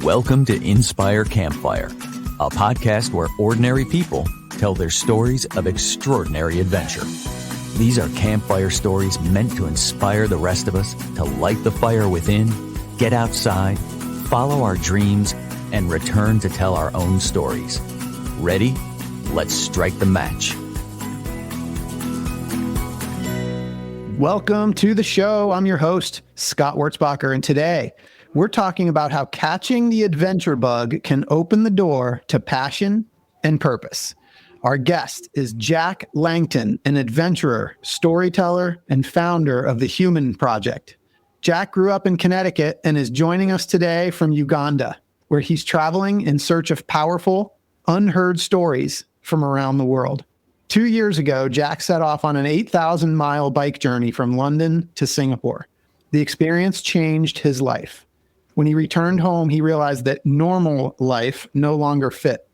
Welcome to Inspire Campfire, a podcast where ordinary people tell their stories of extraordinary adventure. These are campfire stories meant to inspire the rest of us to light the fire within, get outside, follow our dreams, and return to tell our own stories. Ready? Let's strike the match. Welcome to the show. I'm your host, Scott Wurzbacher, and today we're talking about how catching the adventure bug can open the door to passion and purpose. Our guest is Jack Langton, an adventurer, storyteller, and founder of the HUMN Project. Jack grew up in Connecticut and is joining us today from Uganda, where he's traveling in search of powerful, unheard stories from around the world. 2 years ago, Jack set off on an 8,000-mile bike journey from London to Singapore. The experience changed his life. When he returned home, he realized that normal life no longer fit,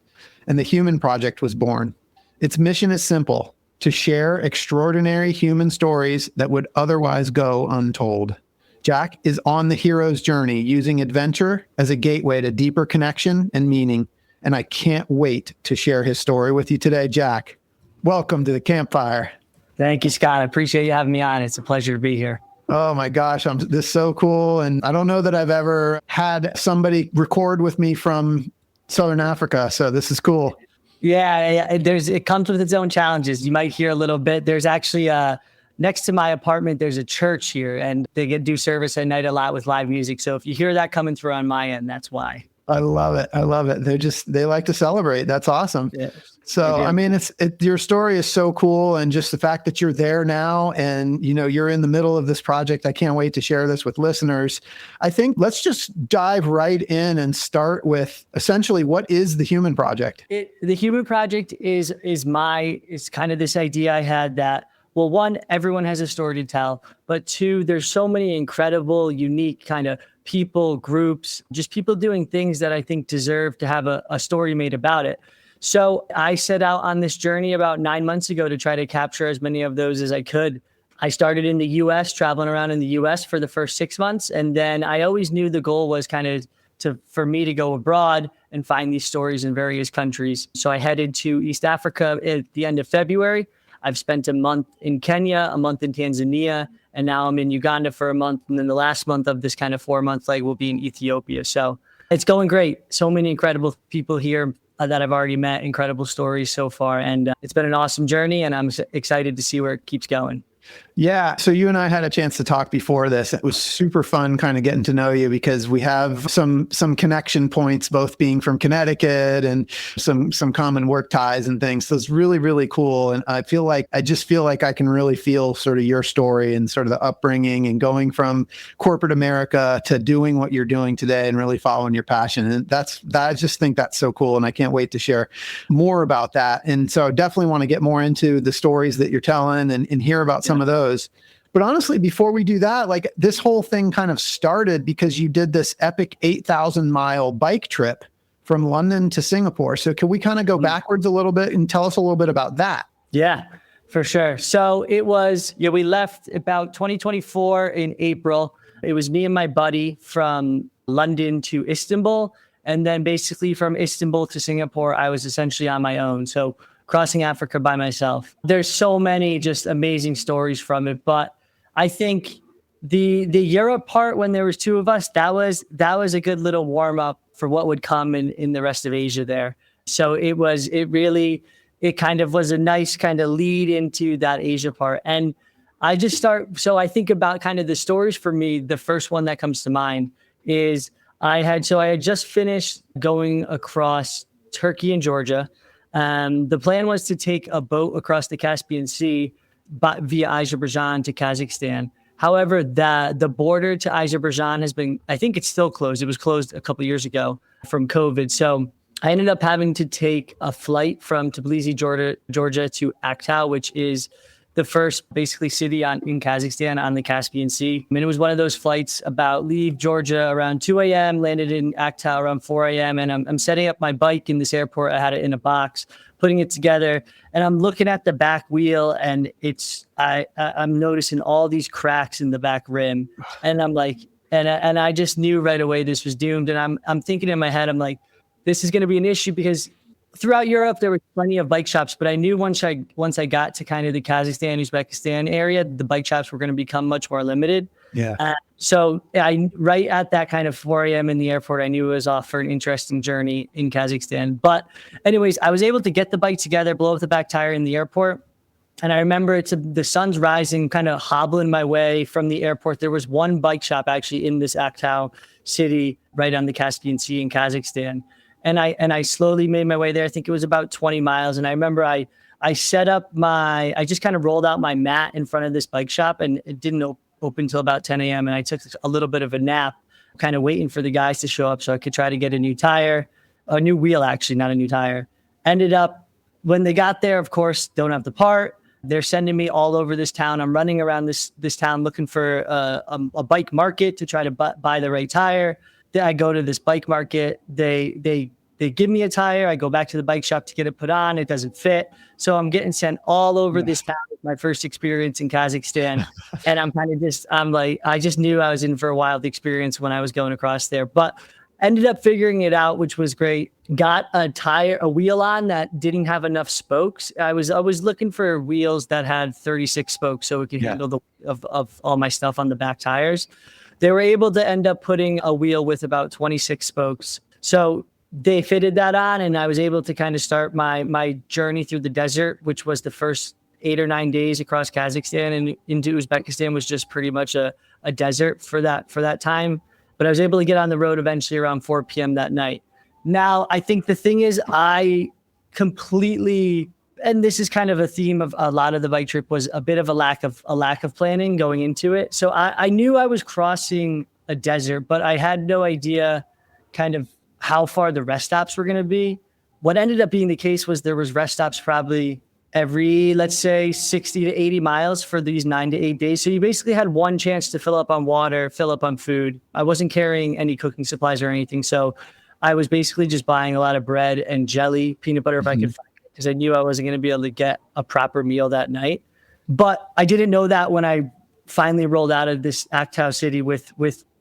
and the HUMN Project was born. Its mission is simple: to share extraordinary human stories that would otherwise go untold. Jack is on the hero's journey, using adventure as a gateway to deeper connection and meaning, and I can't wait to share his story with you today. Jack, welcome to the campfire. Thank you, Scott. I appreciate you having me on. It's a pleasure to be here. Oh my gosh, this is so cool. And I don't know that I've ever had somebody record with me from Southern Africa. So this is cool. Yeah, it comes with its own challenges. You might hear a little bit. There's actually next to my apartment, there's a church here, and they do service at night a lot with live music. So if you hear that coming through on my end, that's why. I love it. I love it. They like to celebrate. That's awesome. Yeah, so, I mean, your story is so cool. And just the fact that you're there now and, you're in the middle of this project. I can't wait to share this with listeners. I think let's just dive right in and start with essentially, what is the HUMN Project? The HUMN Project is kind of this idea I had that, well, one, everyone has a story to tell, but two, there's so many incredible, unique kind of people, groups, just people doing things that I think deserve to have a story made about it. So I set out on this journey about 9 months ago to try to capture as many of those as I could. I started in the US, traveling around in the US for the first 6 months. And then I always knew the goal was kind of for me to go abroad and find these stories in various countries. So I headed to East Africa at the end of February. I've spent a month in Kenya, a month in Tanzania, and now I'm in Uganda for a month. And then the last month of this kind of 4-month leg will be in Ethiopia. So it's going great. So many incredible people here that I've already met, incredible stories so far. And it's been an awesome journey, and I'm excited to see where it keeps going. Yeah. So you and I had a chance to talk before this. It was super fun kind of getting to know you because we have some connection points, both being from Connecticut and some common work ties and things. So it's really, really cool. And I just feel like I can really feel sort of your story and sort of the upbringing and going from corporate America to doing what you're doing today and really following your passion. And I just think that's so cool. And I can't wait to share more about that. And so I definitely want to get more into the stories that you're telling and hear about some of those. But honestly, before we do that, like this whole thing kind of started because you did this epic 8,000-mile bike trip from London to Singapore. So can we kind of go backwards a little bit and tell us a little bit about that? Yeah, for sure. So it was, we left about 2024 in April. It was me and my buddy from London to Istanbul. And then basically from Istanbul to Singapore, I was essentially on my own. So crossing Africa by myself. There's so many just amazing stories from it. But I think the Europe part, when there was two of us, that was a good little warm up for what would come in the rest of Asia there. So it kind of was a nice kind of lead into that Asia part. And I think about kind of the stories for me. The first one that comes to mind is I had just finished going across Turkey and Georgia. The plan was to take a boat across the Caspian Sea via Azerbaijan to Kazakhstan. However, the border to Azerbaijan has been, I think it's still closed. It was closed a couple of years ago from COVID. So I ended up having to take a flight from Tbilisi, Georgia to Aktau, which is the first basically city in Kazakhstan on the Caspian Sea. I mean, it was one of those flights leave Georgia around 2 a.m., landed in Aktau around 4 a.m. And I'm setting up my bike in this airport. I had it in a box, putting it together. And I'm looking at the back wheel and I'm noticing all these cracks in the back rim. And I'm like, And I just knew right away this was doomed. And I'm thinking in my head, I'm like, this is going to be an issue because throughout Europe, there were plenty of bike shops, but I knew once I got to kind of the Kazakhstan, Uzbekistan area, the bike shops were going to become much more limited. Yeah. So right at that kind of 4 a.m. in the airport, I knew it was off for an interesting journey in Kazakhstan. But anyways, I was able to get the bike together, blow up the back tire in the airport. And I remember the sun's rising, kind of hobbling my way from the airport. There was one bike shop actually in this Aktau city right on the Caspian Sea in Kazakhstan. And I slowly made my way there. I think it was about 20 miles. And I remember I just kind of rolled out my mat in front of this bike shop, and it didn't open until about 10 a.m. And I took a little bit of a nap, kind of waiting for the guys to show up so I could try to get a new wheel, actually, not a new tire. Ended up, when they got there, of course, don't have the part. They're sending me all over this town. I'm running around this town looking for a bike market to try to buy the right tire. Then I go to this bike market. They give me a tire. I go back to the bike shop to get it put on. It doesn't fit. So I'm getting sent all over this town. It's my first experience in Kazakhstan. And I just knew I was in for a wild experience when I was going across there. But ended up figuring it out, which was great. Got a wheel on that didn't have enough spokes. I was looking for wheels that had 36 spokes so it could handle the of all my stuff on the back tires. They were able to end up putting a wheel with about 26 spokes. So they fitted that on, and I was able to kind of start my journey through the desert, which was the first 8 or 9 days across Kazakhstan and into Uzbekistan was just pretty much a desert for that time. But I was able to get on the road eventually around 4 p.m. that night. Now, I think the thing is, I completely, and this is kind of a theme of a lot of the bike trip, was a bit of a lack of planning going into it. So I knew I was crossing a desert, but I had no idea kind of how far the rest stops were going to be. What ended up being the case was there was rest stops probably every, let's say, 60 to 80 miles for these 9 to 8 days. So you basically had one chance to fill up on water, fill up on food. I wasn't carrying any cooking supplies or anything. So I was basically just buying a lot of bread and jelly, peanut butter if I could find it, because I knew I wasn't going to be able to get a proper meal that night. But I didn't know that when I finally rolled out of this Aktau city with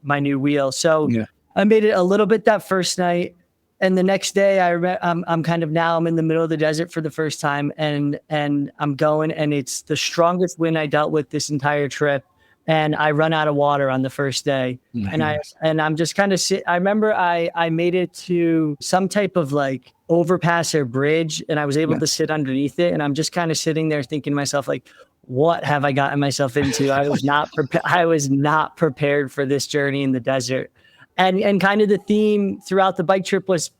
my new wheel. So I made it a little bit that first night. And the next day, I'm in the middle of the desert for the first time, and I'm going, and it's the strongest wind I dealt with this entire trip, and I run out of water on the first day, and I'm just kind of I remember I made it to some type of like overpass or bridge, and I was able to sit underneath it, and I'm just kind of sitting there thinking to myself like, what have I gotten myself into? I was not prepared for this journey in the desert. And kind of the theme throughout the bike trip was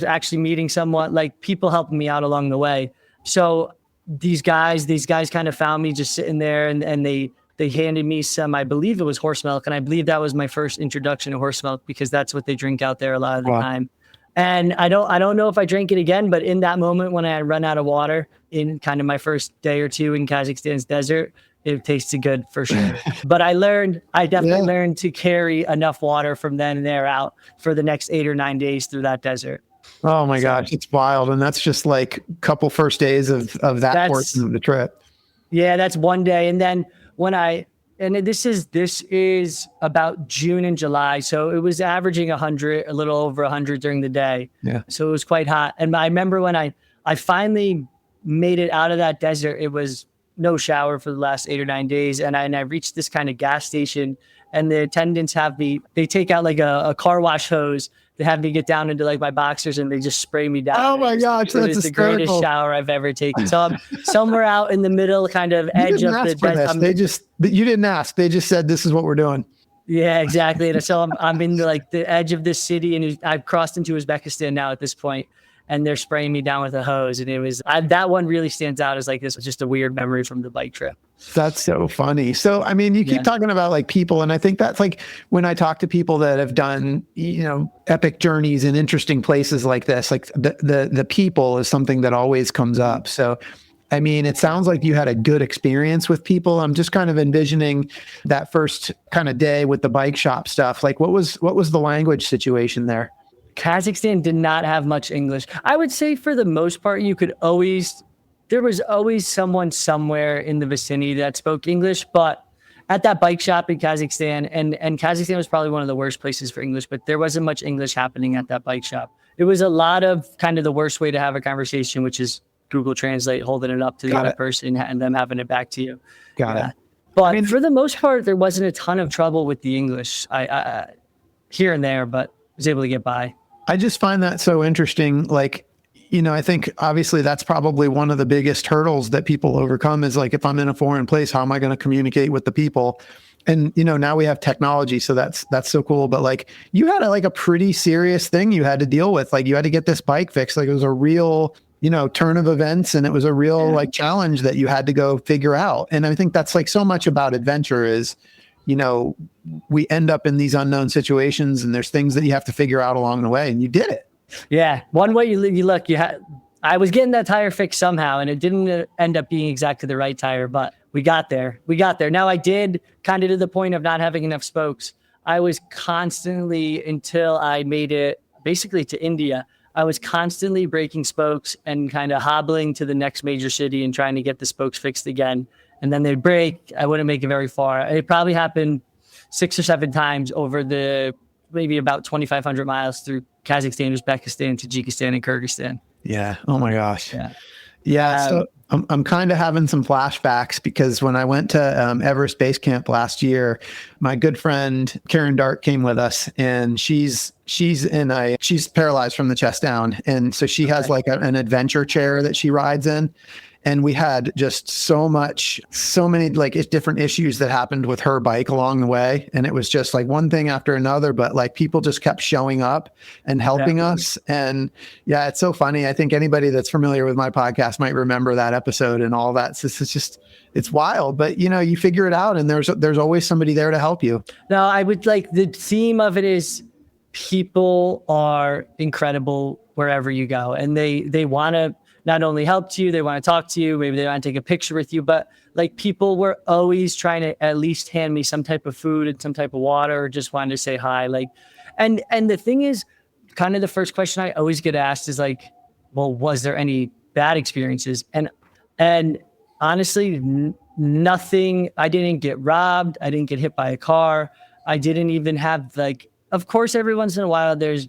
actually meeting someone, like people helping me out along the way. So these guys kind of found me just sitting there, and they handed me some, I believe it was horse milk. And I believe that was my first introduction to horse milk, because that's what they drink out there a lot of the time. And I don't know if I drank it again, but in that moment when I had run out of water in kind of my first day or two in Kazakhstan's desert, it tasted good for sure. But I definitely learned to carry enough water from then and there out for the next 8 or 9 days through that desert. Oh my gosh, it's wild. And that's just like a couple first days of that portion of the trip. Yeah, that's one day. And then this is about June and July. So it was averaging 100, a little over 100 during the day. Yeah. So it was quite hot. And I remember when I finally made it out of that desert, it was no shower for the last 8 or 9 days. And I reached this kind of gas station, and the attendants they take out like a car wash hose. They have me get down into like my boxers, and they just spray me down. Oh my gosh, that's the greatest shower I've ever taken. So I'm somewhere out in the middle, kind of edge of the desert. You didn't ask. They just said, this is what we're doing. Yeah, exactly. And so I'm in like the edge of this city, and I've crossed into Uzbekistan now at this point. And they're spraying me down with a hose. And it was, that one really stands out as like this, just a weird memory from the bike trip. That's so funny. So, I mean, you keep talking about like people. And I think that's like when I talk to people that have done, epic journeys in interesting places like this, like the people is something that always comes up. So, I mean, it sounds like you had a good experience with people. I'm just kind of envisioning that first kind of day with the bike shop stuff. Like what was the language situation there? Kazakhstan did not have much English. I would say for the most part, there was always someone somewhere in the vicinity that spoke English, but at that bike shop in Kazakhstan, and Kazakhstan was probably one of the worst places for English, but there wasn't much English happening at that bike shop. It was a lot of kind of the worst way to have a conversation, which is Google Translate, holding it up to the other person and them having it back to you. Got it. But for the most part, there wasn't a ton of trouble with the English. I here and there, but was able to get by. I just find that so interesting. Like, I think obviously that's probably one of the biggest hurdles that people overcome is like, if I'm in a foreign place, how am I going to communicate with the people? And, now we have technology, so that's so cool. But like, you had a pretty serious thing you had to deal with. Like, you had to get this bike fixed. Like, it was a real, turn of events, and it was a real like challenge that you had to go figure out. And I think that's like so much about adventure is, we end up in these unknown situations, and there's things that you have to figure out along the way, and you did it. Yeah. One way you look, I was getting that tire fixed somehow, and it didn't end up being exactly the right tire, but we got there. Now I did kind of to the point of not having enough spokes. I was constantly, until I made it basically to India, I was constantly breaking spokes and kind of hobbling to the next major city and trying to get the spokes fixed again. And then they'd break. I wouldn't make it very far. It probably happened 6 or 7 times over the maybe about 2,500 miles through Kazakhstan, Uzbekistan, Tajikistan, and Kyrgyzstan. Yeah. Oh my gosh. Yeah. So I'm kind of having some flashbacks because when I went to Everest Base Camp last year, my good friend Karen Dart came with us, and she's paralyzed from the chest down. And so she has like an adventure chair that she rides in. And we had just so many like different issues that happened with her bike along the way. And it was just like one thing after another, but like people just kept showing up and helping us. And yeah, it's so funny. I think anybody that's familiar with my podcast might remember that episode and all that. So it's wild, but you figure it out, and there's always somebody there to help you. No, I would like the theme of it is people are incredible wherever you go, and they want to not only help you, they want to talk to you, maybe they want to take a picture with you, but like people were always trying to at least hand me some type of food and some type of water, or just wanted to say hi. Like, and the thing is, kind of the first question I always get asked is like, well, was there any bad experiences? And honestly, nothing. I didn't get robbed. I didn't get hit by a car. I didn't even have like, of course, every once in a while, there's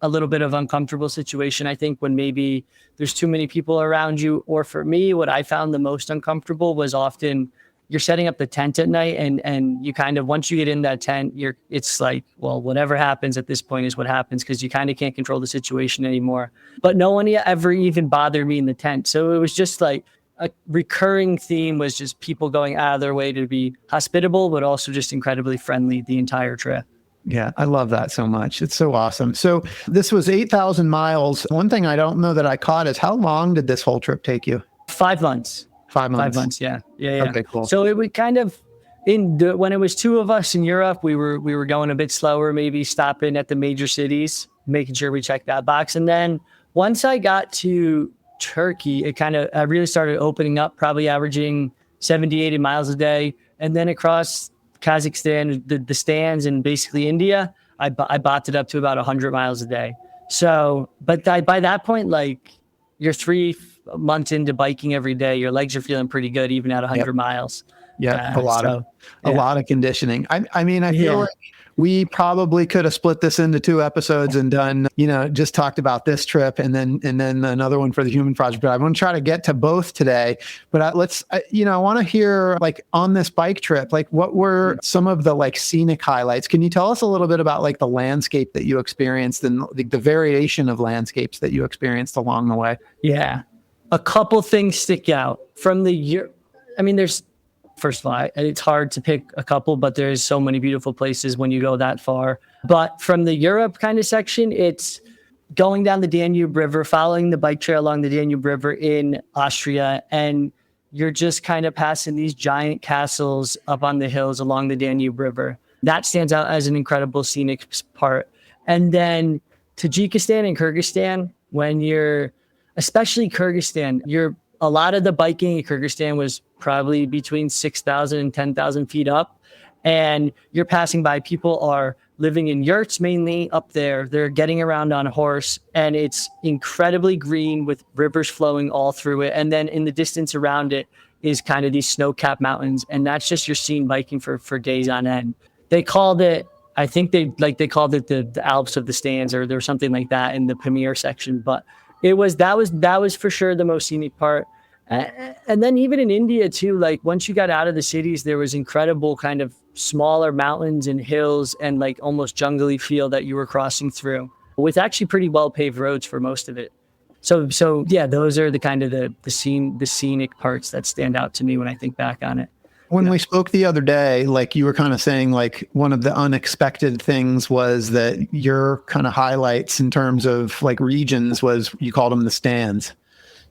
a little bit of uncomfortable situation. I think when maybe there's too many people around you, or for me, what I found the most uncomfortable was often you're setting up the tent at night, and you kind of, once you get in that tent, it's like, well, whatever happens at this point is what happens, because you kind of can't control the situation anymore. But no one ever even bothered me in the tent. So it was just like a recurring theme was just people going out of their way to be hospitable, but also just incredibly friendly the entire trip. Yeah, I love that so much. It's so awesome. So this was 8,000 miles. One thing I don't know that I caught is how long did this whole trip take you? 5 months. 5 months. 5 months. Yeah. Okay, cool. So it would kind of, when it was 2 of us in Europe, we were going a bit slower, maybe stopping at the major cities, making sure we checked that box. And then once I got to Turkey, I really started opening up, probably averaging 70, 80 miles a day. And then across Kazakhstan, the stands, and basically India, I bopped it up to about 100 miles a day. So, but by that point, like you're 3 months into biking every day, your legs are feeling pretty good, even at 100 miles. Yeah, a lot of conditioning. I mean, I feel like we probably could have split this into 2 episodes and done, just talked about this trip and then another one for the HUMN Project. But I want to try to get to both today. But I want to hear, like, on this bike trip, like, what were some of the like scenic highlights? Can you tell us a little bit about like the landscape that you experienced and the variation of landscapes that you experienced along the way? Yeah, a couple things stick out from the year. I mean, first of all, it's hard to pick a couple, but there's so many beautiful places when you go that far. But from the Europe kind of section, it's going down the Danube River, following the bike trail along the Danube River in Austria, and you're just kind of passing these giant castles up on the hills along the Danube River. That stands out as an incredible scenic part. And then Tajikistan and Kyrgyzstan, especially Kyrgyzstan, a lot of the biking in Kyrgyzstan was probably between 6,000 and 10,000 feet up. And you're passing by, people are living in yurts mainly up there. They're getting around on a horse, and it's incredibly green with rivers flowing all through it. And then in the distance around it, is kind of these snow-capped mountains. And that's just your scene biking for days on end. They called it, I think they called it the Alps of the Stands, or there was something like that in the Premier section. But that was for sure the most scenic part. And then even in India too, like once you got out of the cities, there was incredible kind of smaller mountains and hills and like almost jungly feel that you were crossing through with actually pretty well paved roads for most of it. So yeah, those are the kind of the scenic parts that stand out to me when I think back on it. When we spoke the other day, like you were kind of saying, like one of the unexpected things was that your kind of highlights in terms of like regions was you called them the stands.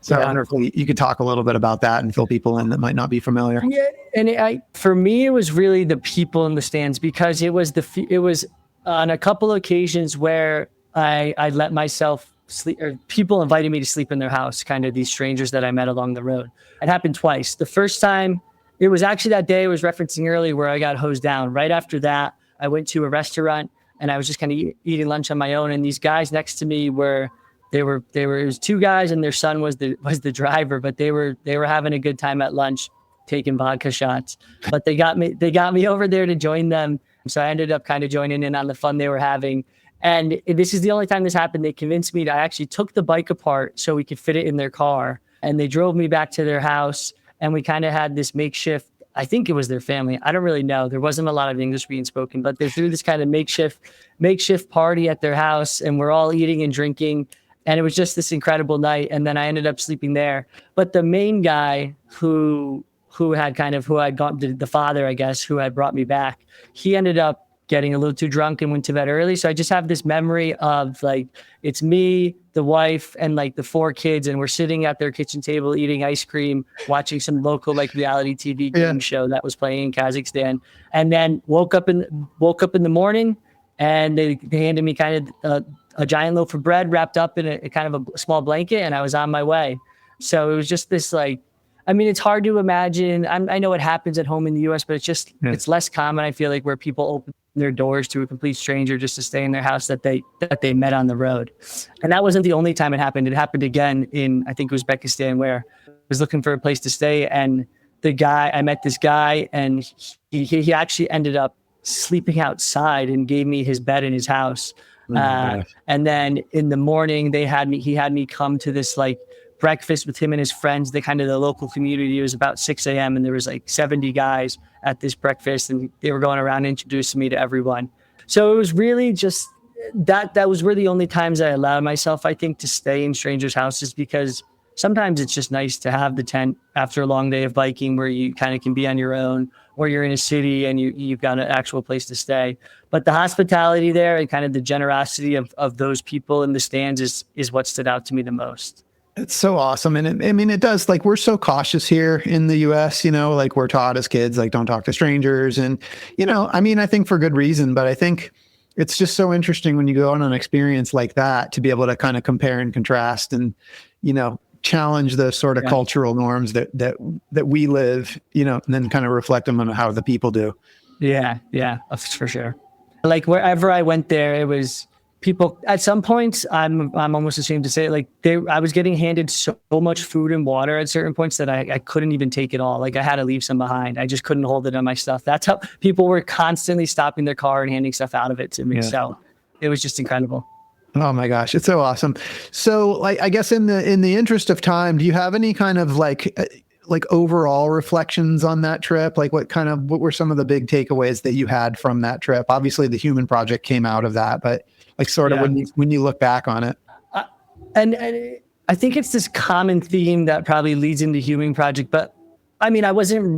So I wonder if you could talk a little bit about that and fill people in that might not be familiar. Yeah, and for me, it was really the people in the stands, because it was on a couple of occasions where I let myself sleep, or people invited me to sleep in their house, kind of these strangers that I met along the road. It happened twice. The first time, it was actually that day I was referencing earlier where I got hosed down. Right after that, I went to a restaurant and I was just kind of eating lunch on my own. And these guys next to me it was two guys and their son was the driver, but they were having a good time at lunch, taking vodka shots. But they got me over there to join them. So I ended up kind of joining in on the fun they were having. And this is the only time this happened. They convinced me to, I actually took the bike apart so we could fit it in their car. And they drove me back to their house. And we kind of had this makeshift, I think it was their family. I don't really know. There wasn't a lot of English being spoken, but they threw this kind of makeshift party at their house, and we're all eating and drinking. And it was just this incredible night. And then I ended up sleeping there. But the main guy who had got the father, I guess, who had brought me back, he ended up getting a little too drunk and went to bed early. So I just have this memory of like, it's me, the wife, and like the 4 kids, and we're sitting at their kitchen table eating ice cream, watching some local like reality TV game show that was playing in Kazakhstan. And then woke up in the morning, and they handed me kind of a giant loaf of bread wrapped up in a kind of a small blanket, and I was on my way. So it was just this like, I mean, it's hard to imagine. I know it happens at home in the US, but it's less common, I feel like, where people open their doors to a complete stranger just to stay in their house that they met on the road. And that wasn't the only time it happened. It happened again in, I think it was Uzbekistan, where I was looking for a place to stay. And I met this guy, and he actually ended up sleeping outside and gave me his bed in his house. And then in the morning, he had me come to this like breakfast with him and his friends, the local community. It was about 6 a.m. and there was like 70 guys at this breakfast, and they were going around introducing me to everyone. So it was really just that was really the only times I allowed myself, I think, to stay in strangers' houses, because sometimes it's just nice to have the tent after a long day of biking where you kind of can be on your own, or you're in a city and you've got an actual place to stay. But the hospitality there and kind of the generosity of those people in the stands is what stood out to me the most. It's so awesome. And it does, like, we're so cautious here in the US, like we're taught as kids, like, don't talk to strangers. And, I think for good reason, but I think it's just so interesting when you go on an experience like that to be able to kind of compare and contrast and, challenge those sort of cultural norms that we live, and then kind of reflect them on how the people do. Yeah, for sure. Like wherever I went there, it was people at some points, I'm almost ashamed to say it, like I was getting handed so much food and water at certain points that I couldn't even take it all. Like I had to leave some behind. I just couldn't hold it on my stuff. That's how people were constantly stopping their car and handing stuff out of it to me. Yeah. So it was just incredible. Oh my gosh, it's so awesome. So like, I guess in the interest of time, do you have any kind of like overall reflections on that trip? Like what were some of the big takeaways that you had from that trip? Obviously the HUMN Project came out of that, but like sort of when you look back on it. And I think it's this common theme that probably leads into HUMN Project. But I mean,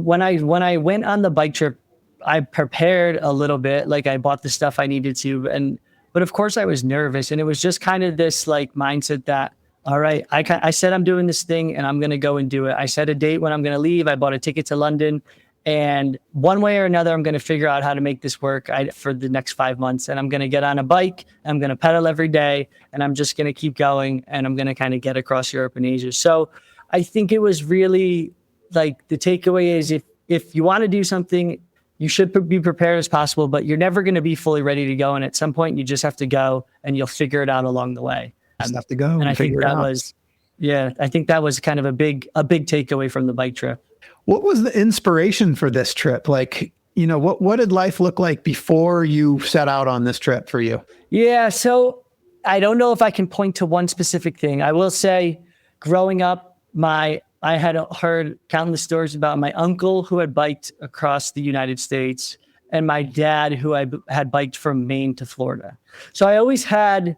when I went on the bike trip, I prepared a little bit, like I bought the stuff I needed to. But of course I was nervous, and it was just kind of this like mindset that, all right, I said I'm doing this thing and I'm going to go and do it. I set a date when I'm going to leave. I bought a ticket to London. And one way or another, I'm going to figure out how to make this work for the next 5 months. And I'm going to get on a bike. I'm going to pedal every day. And I'm just going to keep going. And I'm going to kind of get across Europe and Asia. So I think it was really like the takeaway is if you want to do something, you should be prepared as possible. But you're never going to be fully ready to go. And at some point, you just have to go and you'll figure it out along the way. Just have to go and I think that was, I think that was kind of a big takeaway from the bike trip. What was the inspiration for this trip? Like, what did life look like before you set out on this trip for you? Yeah. So I don't know if I can point to one specific thing. I will say growing up, I had heard countless stories about my uncle who had biked across the United States and my dad who had biked from Maine to Florida. So I always had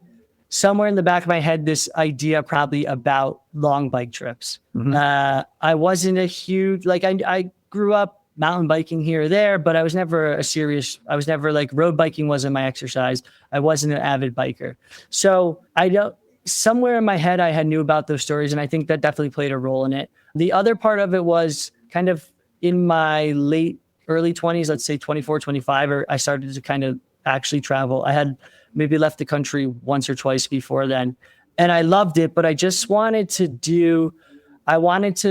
somewhere in the back of my head this idea probably about long bike trips. Mm-hmm. I wasn't a huge, I grew up mountain biking here or there, but I was never like road biking wasn't my exercise. I wasn't an avid biker. So somewhere in my head, I had knew about those stories. And I think that definitely played a role in it. The other part of it was kind of in my early 20s, let's say 24, 25, or I started to kind of actually travel. I had maybe left the country once or twice before then. And I loved it, but I just wanted to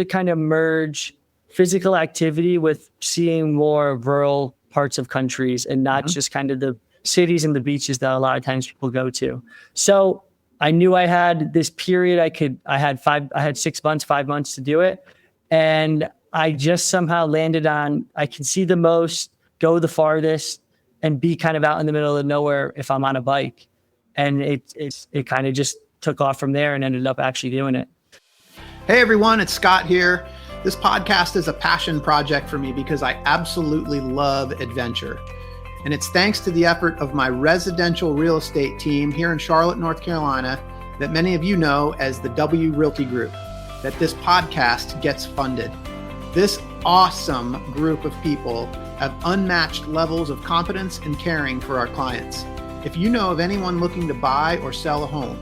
kind of merge physical activity with seeing more rural parts of countries and not just kind of the cities and the beaches that a lot of times people go to. So I knew I had this period I had 6 months, 5 months to do it. And I just somehow landed on, I can see the most, go the farthest, and be kind of out in the middle of nowhere if I'm on a bike. And it kind of just took off from there and ended up actually doing it. Hey everyone, it's Scott here. This podcast is a passion project for me because I absolutely love adventure. And it's thanks to the effort of my residential real estate team here in Charlotte, North Carolina, that many of you know as the W Realty Group, that this podcast gets funded. This awesome group of people have unmatched levels of competence and caring for our clients. If you know of anyone looking to buy or sell a home,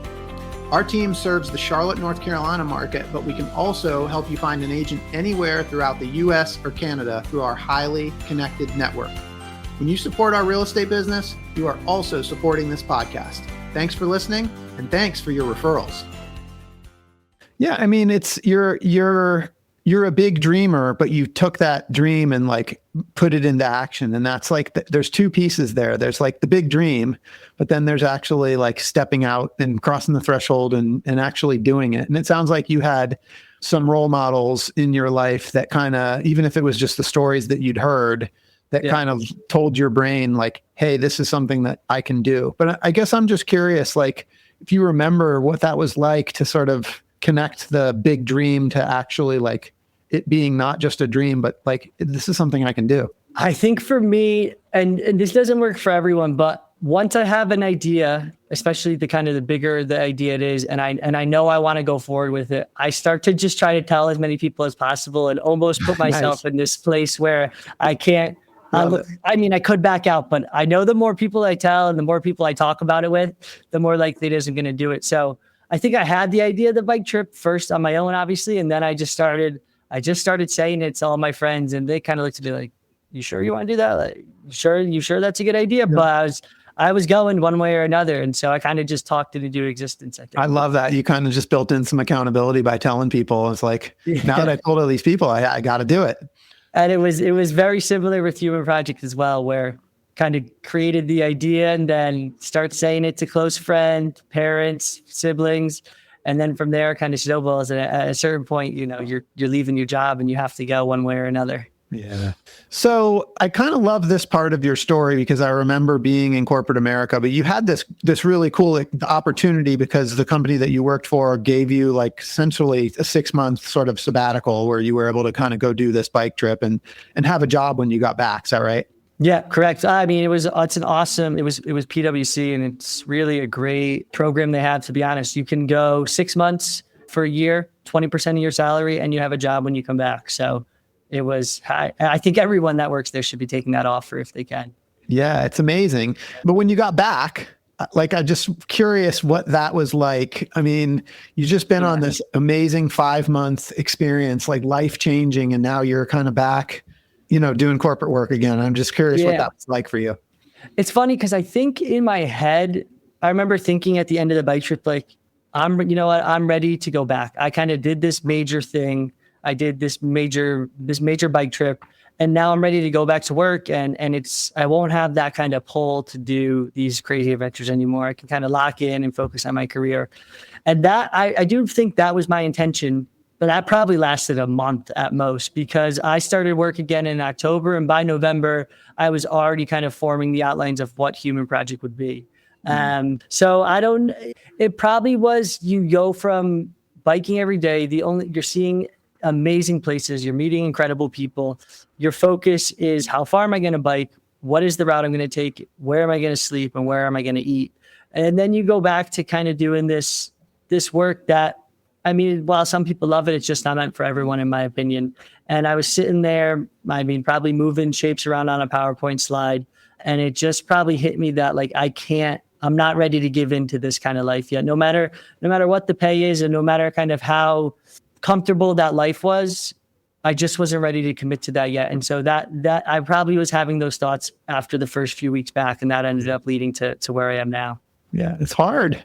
our team serves the Charlotte, North Carolina market, but we can also help you find an agent anywhere throughout the US or Canada through our highly connected network. When you support our real estate business, you are also supporting this podcast. Thanks for listening, and thanks for your referrals. Yeah, I mean, you're a big dreamer, but you took that dream and like put it into action. And that's like, there's two pieces there. There's like the big dream, but then there's actually like stepping out and crossing the threshold and actually doing it. And it sounds like you had some role models in your life that kind of, even if it was just the stories that you'd heard, that kind of told your brain like, hey, this is something that I can do. But I guess I'm just curious, like, if you remember what that was like to sort of connect the big dream to actually like it being not just a dream, but like, this is something I can do. I think for me, and this doesn't work for everyone, but once I have an idea, especially the bigger the idea it is, and I know I want to go forward with it, I start to just try to tell as many people as possible and almost put myself in this place where I can't, I could back out, but I know the more people I tell and the more people I talk about it with, the more likely it is I'm going to do it. So I think I had the idea of the bike trip first on my own, obviously. And then I just started saying it to all my friends, and they kind of looked at me like, you sure you want to do that? Like, you sure that's a good idea? Yeah. But I was going one way or another. And so I kind of just talked it into existence, I think. I love that. You kind of just built in some accountability by telling people. It's like, now that I told all these people, I got to do it. And it was very similar with HUMN Project as well, where kind of created the idea and then start saying it to close friends, parents, siblings. And then from there kind of snowballs. And at a certain point, you're leaving your job and you have to go one way or another. Yeah. So I kind of love this part of your story because I remember being in corporate America, but you had this really cool opportunity because the company that you worked for gave you like essentially a 6-month sort of sabbatical where you were able to kind of go do this bike trip and have a job when you got back. Is that right? Yeah, correct. I mean, it was PwC, and it's really a great program they have, to be honest. You can go 6 months for a year, 20% of your salary, and you have a job when you come back. So it was, I think everyone that works there should be taking that offer if they can. Yeah, it's amazing. But when you got back, like, I'm just curious what that was like. I mean, you've just been on this amazing 5-month experience, like life-changing, and now you're kind of back, doing corporate work again. I'm just curious what that was like for you. It's funny because I think in my head, I remember thinking at the end of the bike trip, like, I'm ready to go back. I kind of did this major thing. I did this major bike trip, and now I'm ready to go back to work. And I won't have that kind of pull to do these crazy adventures anymore. I can kind of lock in and focus on my career. And that, I do think that was my intention But that probably lasted a month at most, because I started work again in October, and by November, I was already kind of forming the outlines of what HUMN Project would be. So it probably was, you go from biking every day, you're seeing amazing places, you're meeting incredible people. Your focus is, how far am I going to bike? What is the route I'm going to take? Where am I going to sleep? And where am I going to eat? And then you go back to kind of doing this work that, I mean, while some people love it, it's just not meant for everyone, in my opinion. And I was sitting there, I mean, probably moving shapes around on a PowerPoint slide. And it just probably hit me that, like, I'm not ready to give into this kind of life yet. No matter what the pay is, and no matter kind of how comfortable that life was, I just wasn't ready to commit to that yet. And so that I probably was having those thoughts after the first few weeks back, and that ended up leading to where I am now. Yeah, it's hard.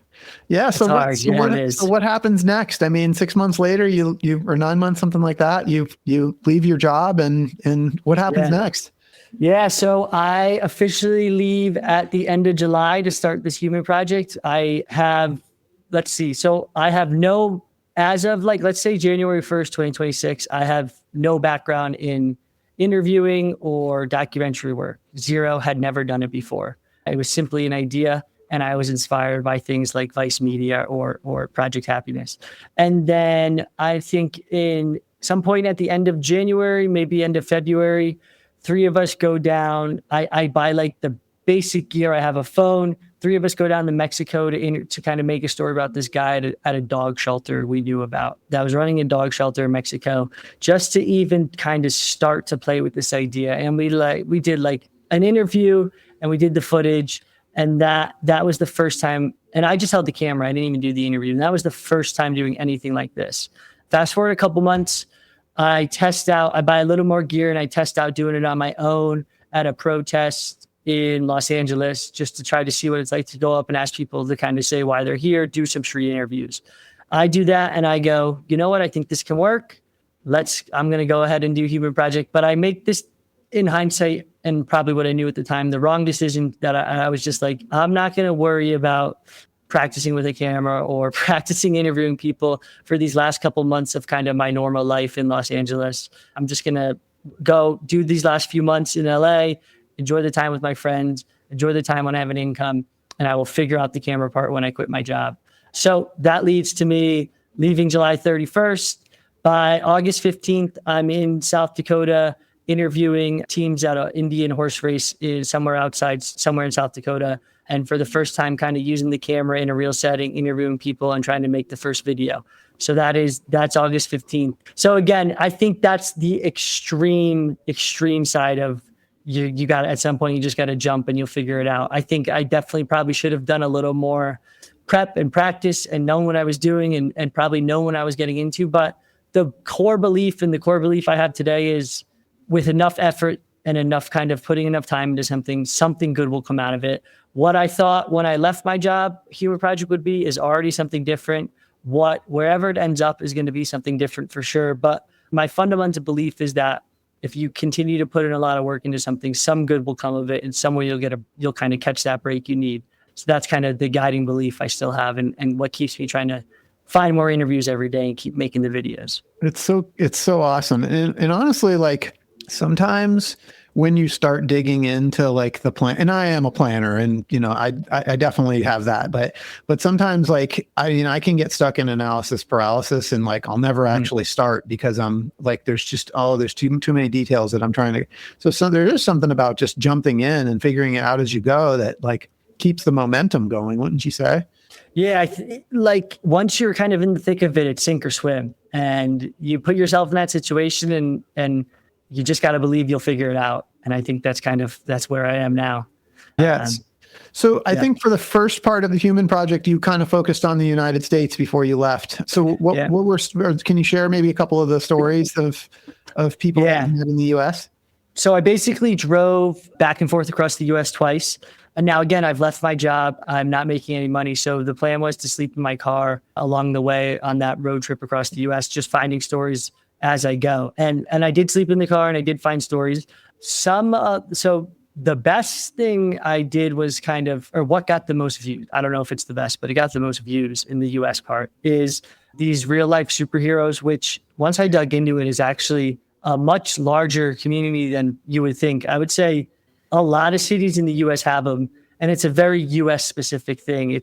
Yeah. So what happens next? I mean, 6 months later, you or 9 months, something like that, you leave your job, and what happens next? Yeah. So I officially leave at the end of July to start this HUMN Project. I have as of, like, let's say January 1st, 2026, I have no background in interviewing or documentary work. Zero, had never done it before. It was simply an idea, and I was inspired by things like Vice Media or Project Happiness. And then I think in some point at the end of January, maybe end of February, 3 of us go down. I buy, like, the basic gear. I have a phone. 3 of us go down to Mexico to kind of make a story about this guy at a dog shelter we knew about that was running a dog shelter in Mexico, just to even kind of start to play with this idea. And we did like an interview, and we did the footage, and that was the first time. And I just held the camera. I didn't even do the interview. And that was the first time doing anything like this. Fast forward a couple months, I buy a little more gear, and I test out doing it on my own at a protest in Los Angeles, just to try to see what it's like to go up and ask people to kind of say why they're here, do some street interviews. I do that, and I go, you know what? I think this can work. I'm going to go ahead and do HUMN Project. But I make this, in hindsight, and probably what I knew at the time, the wrong decision, that I was just like, I'm not going to worry about practicing with a camera or practicing interviewing people for these last couple months of kind of my normal life in Los Angeles. I'm just going to go do these last few months in LA, enjoy the time with my friends, enjoy the time when I have an income, and I will figure out the camera part when I quit my job. So that leads to me leaving July 31st. By August 15th, I'm in South Dakota interviewing teams at an Indian horse race somewhere in South Dakota. And for the first time, kind of using the camera in a real setting, interviewing people and trying to make the first video. So that's August 15th. So again, I think that's the extreme side of, you got at some point, you just got to jump and you'll figure it out. I think I definitely probably should have done a little more prep and practice and known what I was doing and probably known what I was getting into. But the core belief I have today is, with enough effort and enough kind of putting enough time into something good will come out of it. What I thought when I left my job, HUMN Project would be, is already something different. Wherever it ends up is going to be something different for sure. But my fundamental belief is that if you continue to put in a lot of work into something, some good will come of it, and somewhere you'll kind of catch that break you need. So that's kind of the guiding belief I still have, and what keeps me trying to find more interviews every day and keep making the videos. It's so awesome. And honestly, like, sometimes when you start digging into, like, the plan, and I am a planner, and, you know, I definitely have that, but sometimes, like, I can get stuck in analysis paralysis, and, like, I'll never actually start because I'm like, there's too many details that I'm trying to, so there is something about just jumping in and figuring it out as you go that, like, keeps the momentum going, wouldn't you say? Yeah. Like, once you're kind of in the thick of it, it's sink or swim, and you put yourself in that situation, and you just got to believe you'll figure it out. And I think that's where I am now. Yes. So I think for the first part of the HUMN Project, you kind of focused on the United States before you left. So can you share maybe a couple of the stories of people that you met in the US? So I basically drove back and forth across the US twice. And now, again, I've left my job. I'm not making any money. So the plan was to sleep in my car along the way on that road trip across the US, just finding stories as I go. And I did sleep in the car, and I did find stories. So the best thing I did was what got the most views, I don't know if it's the best, but it got the most views in the US part, is these real life superheroes, which once I dug into it, is actually a much larger community than you would think. I would say a lot of cities in the US have them, and it's a very US specific thing.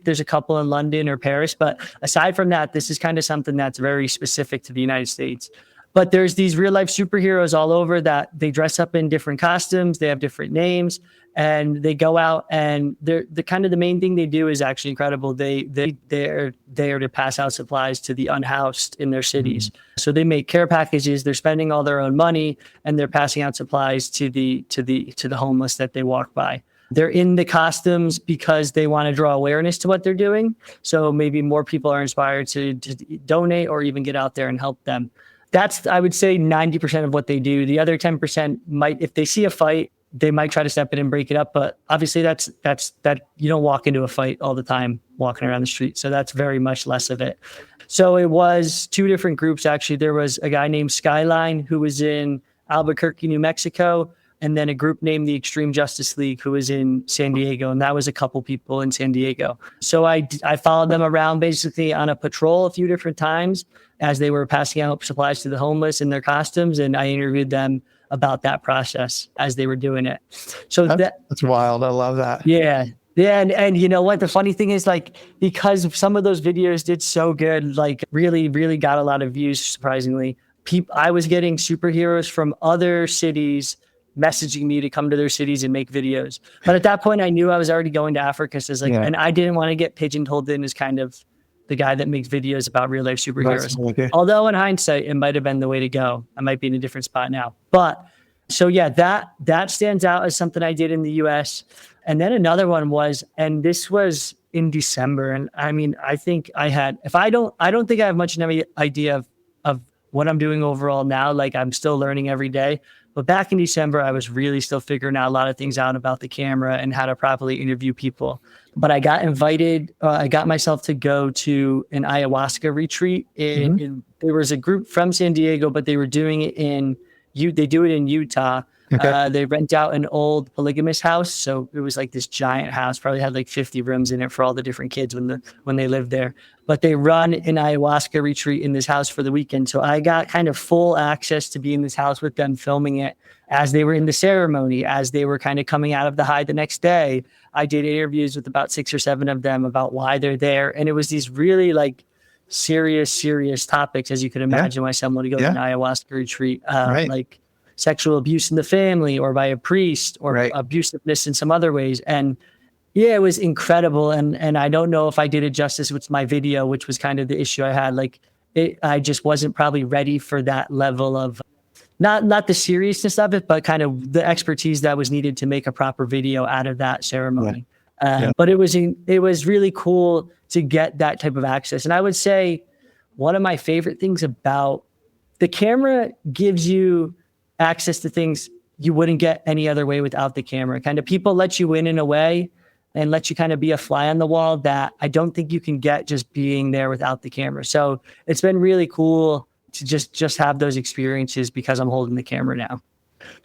There's a couple in London or Paris, but aside from that, this is kind of something that's very specific to the United States. But there's these real life superheroes all over that they dress up in different costumes, they have different names, and they go out, and the main thing they do is actually incredible. They're there to pass out supplies to the unhoused in their cities. So they make care packages, they're spending all their own money, and they're passing out supplies to the homeless that they walk by. They're in the costumes because they want to draw awareness to what they're doing. So maybe more people are inspired to donate or even get out there and help them. That's, I would say, 90% of what they do. The other 10% might, if they see a fight, they might try to step in and break it up. But obviously that's you don't walk into a fight all the time walking around the street. So that's very much less of it. So it was two different groups, actually. There was a guy named Skyline who was in Albuquerque, New Mexico, and then a group named the Extreme Justice League who was in San Diego. And that was a couple people in San Diego. So I followed them around basically on a patrol a few different times as they were passing out supplies to the homeless in their costumes. And I interviewed them about that process as they were doing it. So that's wild. I love that. Yeah. Yeah. And you know what? The funny thing is, like, because some of those videos did so good, like really, really got a lot of views, surprisingly. I was getting superheroes from other cities messaging me to come to their cities and make videos. But at that point, I knew I was already going to Africa. So it's like, and I didn't want to get pigeonholed in as kind of the guy that makes videos about real life superheroes. Okay. Although in hindsight, it might have been the way to go. I might be in a different spot now. But so yeah, that stands out as something I did in the US. And then another one was, and this was in December. And I mean, I think I don't think I have much of any idea of what I'm doing overall now. Like, I'm still learning every day. But back in December, I was really still figuring out a lot of things out about the camera and how to properly interview people. But I got invited, I got myself to go to an ayahuasca retreat. There was a group from San Diego, but they were doing it they do it in Utah. Okay. They rent out an old polygamous house. So it was like this giant house, probably had like 50 rooms in it for all the different kids when they lived there. But they run an ayahuasca retreat in this house for the weekend. So I got kind of full access to be in this house with them, filming it as they were in the ceremony, as they were kind of coming out of the high the next day. I did interviews with about 6 or 7 of them about why they're there. And it was these really like serious topics, as you could imagine, why someone would go to an ayahuasca retreat, like sexual abuse in the family or by a priest, or abusiveness in some other ways. And yeah, it was incredible. And I don't know if I did it justice with my video, which was kind of the issue I had. Like, I just wasn't probably ready for that level of not the seriousness of it, but kind of the expertise that was needed to make a proper video out of that ceremony. But it was really cool to get that type of access. And I would say one of my favorite things about the camera gives you access to things you wouldn't get any other way without the camera. Kind of people let you in a way and let you kind of be a fly on the wall that I don't think you can get just being there without the camera. So it's been really cool to just have those experiences because I'm holding the camera now.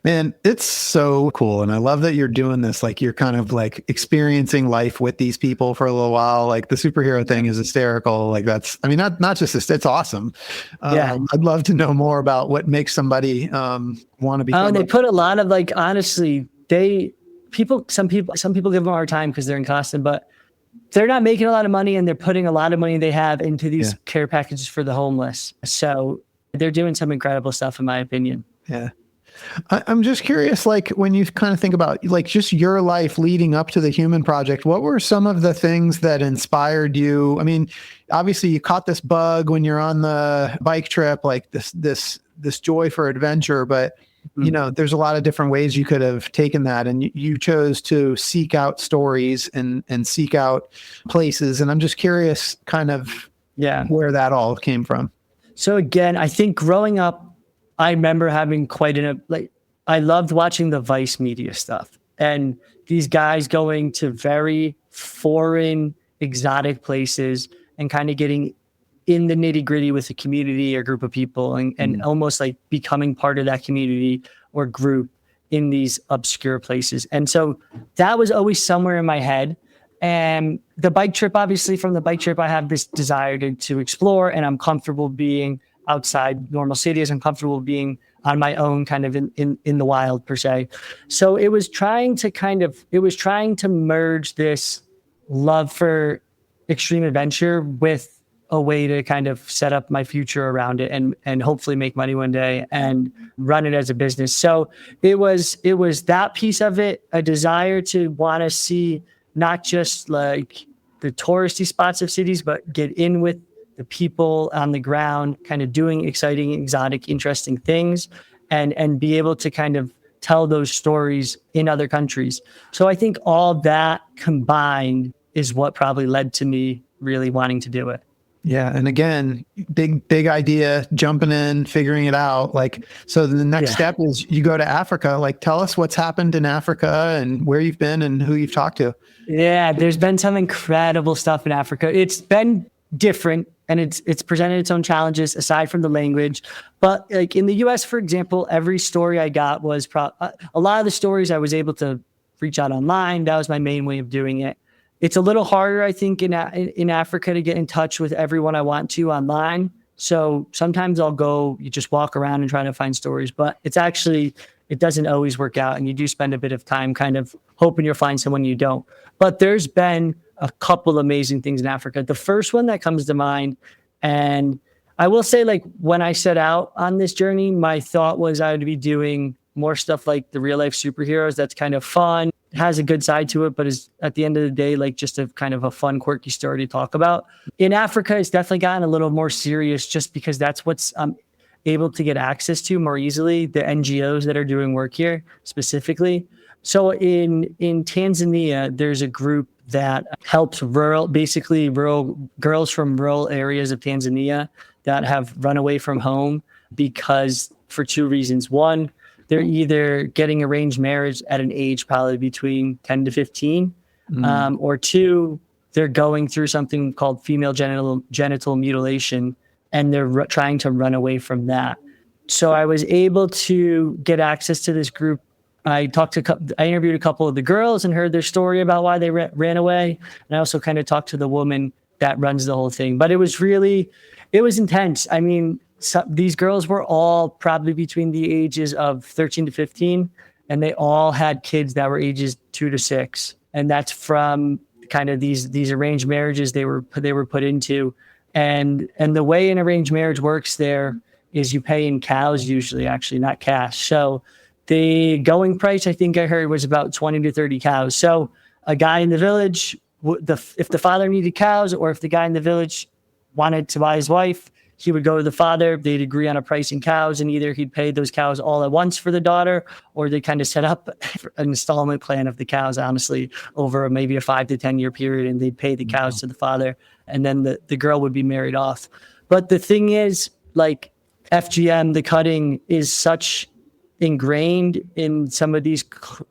Man, it's so cool. And I love that you're doing this. Like, you're kind of like experiencing life with these people for a little while. Like, the superhero thing is hysterical. Like, not just this, it's awesome. I'd love to know more about what makes somebody want to be. They put a lot of, like, honestly, some people give them a hard time because they're in costume, but they're not making a lot of money, and they're putting a lot of money they have into these care packages for the homeless. So they're doing some incredible stuff, in my opinion. Yeah. I'm just curious, like, when you kind of think about like just your life leading up to the HUMN Project, what were some of the things that inspired you? I mean, obviously you caught this bug when you're on the bike trip, like this joy for adventure, but you know, there's a lot of different ways you could have taken that, and you chose to seek out stories and seek out places. And I'm just curious kind of where that all came from. So again, I think growing up, I remember having I loved watching the Vice media stuff, and these guys going to very foreign, exotic places and kind of getting in the nitty gritty with a community or group of people, and almost like becoming part of that community or group in these obscure places. And so that was always somewhere in my head. And the bike trip, obviously from the bike trip, I have this desire to explore, and I'm comfortable being outside normal cities. I'm comfortable being on my own kind of in the wild per se. So it was trying to merge this love for extreme adventure with a way to kind of set up my future around it and hopefully make money one day and run it as a business. So it was that piece of it, a desire to want to see not just like the touristy spots of cities, but get in with the people on the ground, kind of doing exciting, exotic, interesting things and be able to kind of tell those stories in other countries. So I think all that combined is what probably led to me really wanting to do it. Yeah. And again, big idea, jumping in, figuring it out. Like, so the next step is you go to Africa. Like, tell us what's happened in Africa and where you've been and who you've talked to. Yeah, there's been some incredible stuff in Africa. It's been different and it's presented its own challenges aside from the language. But like in the US, for example, every story I got was a lot of the stories I was able to reach out online. That was my main way of doing it. It's a little harder, I think, in Africa to get in touch with everyone I want to online. So sometimes you just walk around and try to find stories, but it doesn't always work out. And you do spend a bit of time kind of hoping you'll find someone you don't. But there's been a couple amazing things in Africa. The first one that comes to mind, and I will say, like, when I set out on this journey, my thought was I would be doing more stuff like the real life superheroes. That's kind of fun, has a good side to it, but is at the end of the day, like just a kind of a fun, quirky story to talk about. In Africa, it's definitely gotten a little more serious just because that's what's able to get access to more easily, the NGOs that are doing work here specifically. So in Tanzania, there's a group that helps rural girls from rural areas of Tanzania that have run away from home because for two reasons. One, they're either getting arranged marriage at an age probably between 10 to 15, or two, they're going through something called female genital mutilation, and they're trying to run away from that. So I was able to get access to this group. I interviewed a couple of the girls and heard their story about why they ran away. And I also kind of talked to the woman that runs the whole thing. But it was intense. I mean, these girls were all probably between the ages of 13 to 15, and they all had kids that were ages 2 to 6. And that's from kind of these arranged marriages they were put into. And the way an arranged marriage works there is you pay in cows, usually, actually, not cash. So the going price, I think I heard, was about 20 to 30 cows. So a guy in the village, if the father needed cows, or if the guy in the village wanted to buy his wife, he would go to the father, they'd agree on a price in cows, and either he'd pay those cows all at once for the daughter, or they kind of set up an installment plan of the cows, honestly, over maybe a 5 to 10 year period, and they'd pay the cows to the father, and then the girl would be married off. But the thing is, like, FGM, the cutting, is such ingrained in some of these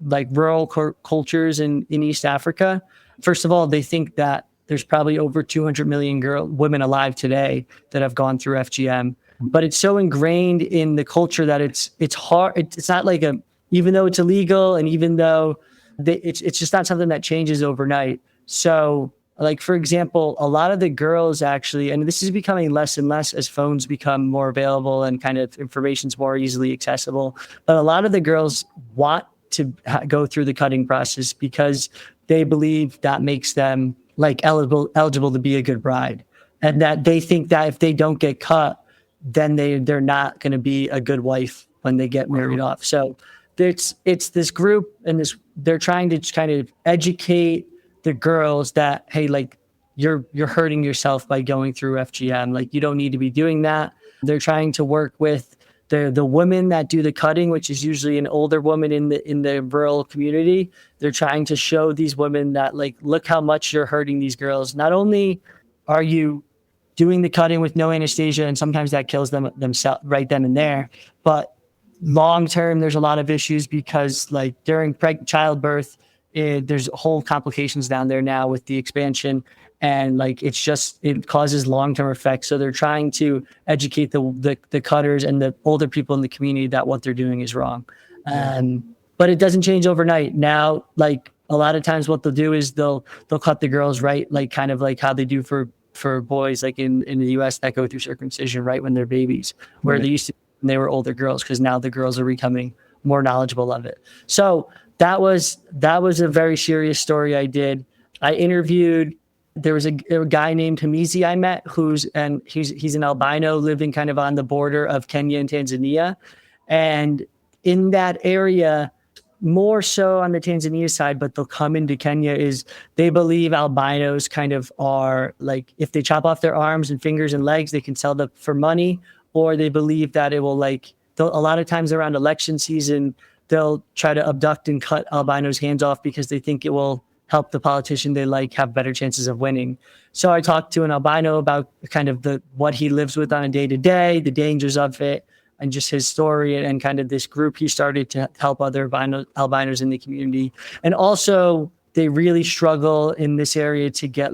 like rural cultures in East Africa. First of all, they think that there's probably over 200 million women alive today that have gone through FGM, but it's so ingrained in the culture that it's hard. It's not like even though it's illegal and even though it's just not something that changes overnight. So, like, for example, a lot of the girls actually, and this is becoming less and less as phones become more available and kind of information's more easily accessible, but a lot of the girls want to go through the cutting process because they believe that makes them like eligible to be a good bride, and that they think that if they don't get cut, then they're not going to be a good wife when they get married off. So it's this group, and they're trying to kind of educate the girls that, hey, like, you're hurting yourself by going through FGM. Like, you don't need to be doing that. They're trying to work with the women that do the cutting, which is usually an older woman in the rural community. They're trying to show these women that, like, look how much you're hurting these girls. Not only are you doing the cutting with no anesthesia, and sometimes that kills them themselves right then and there, but long term, there's a lot of issues because, like, during childbirth, there's whole complications down there now with the expansion. And like, it causes long-term effects. So they're trying to educate the cutters and the older people in the community that what they're doing is wrong. But it doesn't change overnight. Now, like, a lot of times what they'll do is they'll cut the girls right, like kind of like how they do for for boys like in the US that go through circumcision right when they're babies, where they used to when they were older girls, because now the girls are becoming more knowledgeable of it. So that was a very serious story I did. I interviewed, there was a guy named Hamizi I met he's an albino living kind of on the border of Kenya and Tanzania. And in that area, more so on the Tanzania side, but they'll come into Kenya, is they believe albinos kind of are like, if they chop off their arms and fingers and legs, they can sell them for money, or they believe that it will a lot of times around election season, they'll try to abduct and cut albinos' hands off because they think it will help the politician they like have better chances of winning. So I talked to an albino about kind of what he lives with on a day-to-day, the dangers of it, and just his story and kind of this group he started to help other albinos in the community. And also they really struggle in this area to get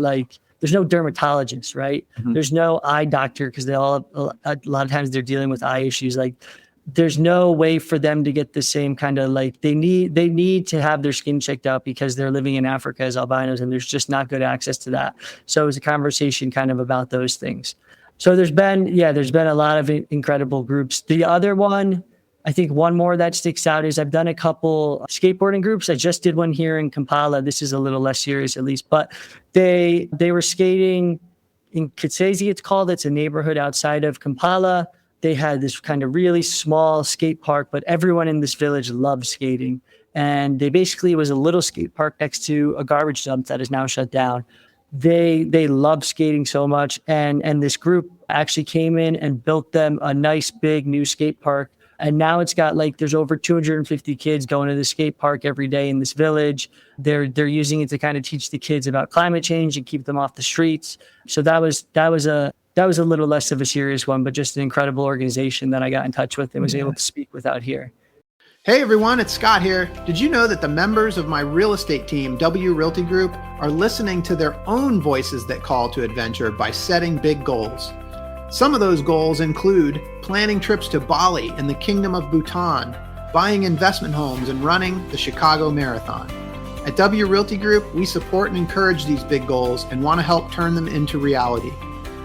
there's no dermatologist, right? Mm-hmm. There's no eye doctor because a lot of times they're dealing with eye issues. There's no way for them to get the same kind of they need to have their skin checked out because they're living in Africa as albinos and there's just not good access to that. So it was a conversation kind of about those things. So there's been a lot of incredible groups. The other one, I think one more that sticks out is I've done a couple skateboarding groups. I just did one here in Kampala. This is a little less serious at least, but they were skating in Kitsezi, it's called. It's a neighborhood outside of Kampala. They had this kind of really small skate park, but everyone in this village loved skating. And it was a little skate park next to a garbage dump that is now shut down. They love skating so much. And this group actually came in and built them a nice big new skate park. And now it's got there's over 250 kids going to the skate park every day in this village. They're using it to kind of teach the kids about climate change and keep them off the streets. So that was a little less of a serious one, but just an incredible organization that I got in touch with and was able to speak with out here. Hey everyone, it's Scott here. Did you know that the members of my real estate team, W Realty Group, are listening to their own voices that call to adventure by setting big goals? Some of those goals include planning trips to Bali and the Kingdom of Bhutan, buying investment homes, and running the Chicago Marathon. At W Realty Group, we support and encourage these big goals and want to help turn them into reality.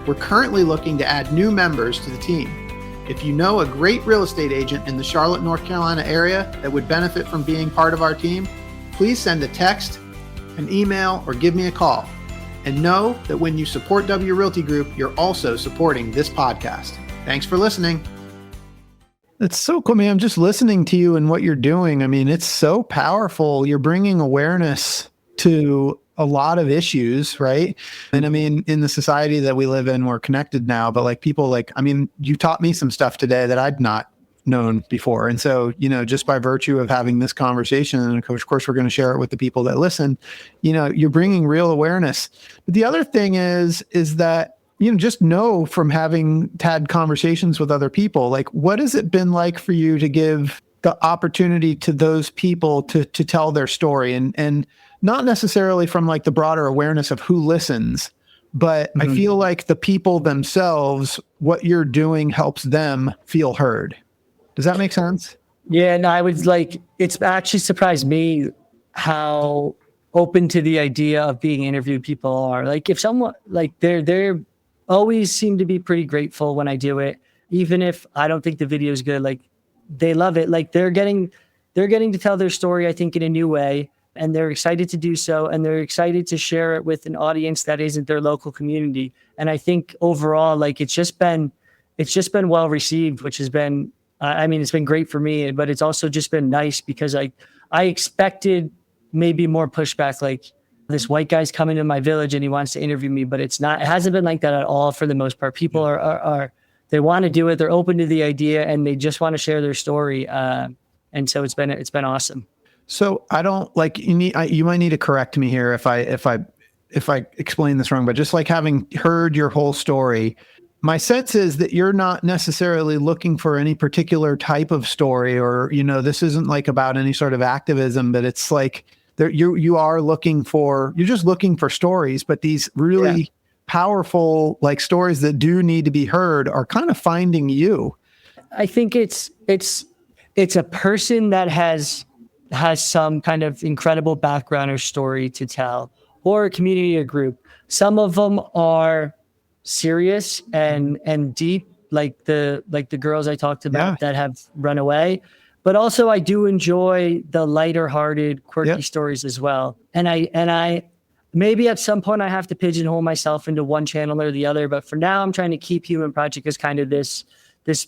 We're currently looking to add new members to the team. If you know a great real estate agent in the Charlotte, North Carolina area that would benefit from being part of our team, please send a text, an email, or give me a call. And know that when you support W Realty Group, you're also supporting this podcast. Thanks for listening. That's so cool, man. I'm just listening to you and what you're doing. I mean, it's so powerful. You're bringing awareness to a lot of issues, right? And I mean, in the society that we live in, we're connected now, but people you taught me some stuff today that I'd not known before. And so, just by virtue of having this conversation, and of course, we're going to share it with the people that listen, you're bringing real awareness. But the other thing is that, just know from having had conversations with other people, what has it been like for you to give the opportunity to those people to tell their story and not necessarily from the broader awareness of who listens, but I feel like the people themselves, what you're doing helps them feel heard. Does that make sense? Yeah, no, I would it's actually surprised me how open to the idea of being interviewed people are. If someone they're always seem to be pretty grateful when I do it, even if I don't think the video is good. They love it. They're getting to tell their story, I think, in a new way. And they're excited to do so. And they're excited to share it with an audience that isn't their local community. And I think overall, it's just been well received, which has been, it's been great for me, but it's also just been nice because I expected maybe more pushback, this white guy's coming to my village and he wants to interview me, but it hasn't been like that at all for the most part. People are they want to do it. They're open to the idea and they just want to share their story. And so it's been awesome. So I don't you might need to correct me here if I explain this wrong, but just having heard your whole story, my sense is that you're not necessarily looking for any particular type of story or, this isn't about any sort of activism, but it's you are you're just looking for stories, but these really powerful stories that do need to be heard are kind of finding you. I think it's a person that has some kind of incredible background or story to tell, or a community or group. Some of them are serious and deep, like the girls I talked about that have run away. But also I do enjoy the lighter hearted, quirky stories as well. And I maybe at some point I have to pigeonhole myself into one channel or the other. But for now, I'm trying to keep HUMN Project as kind of this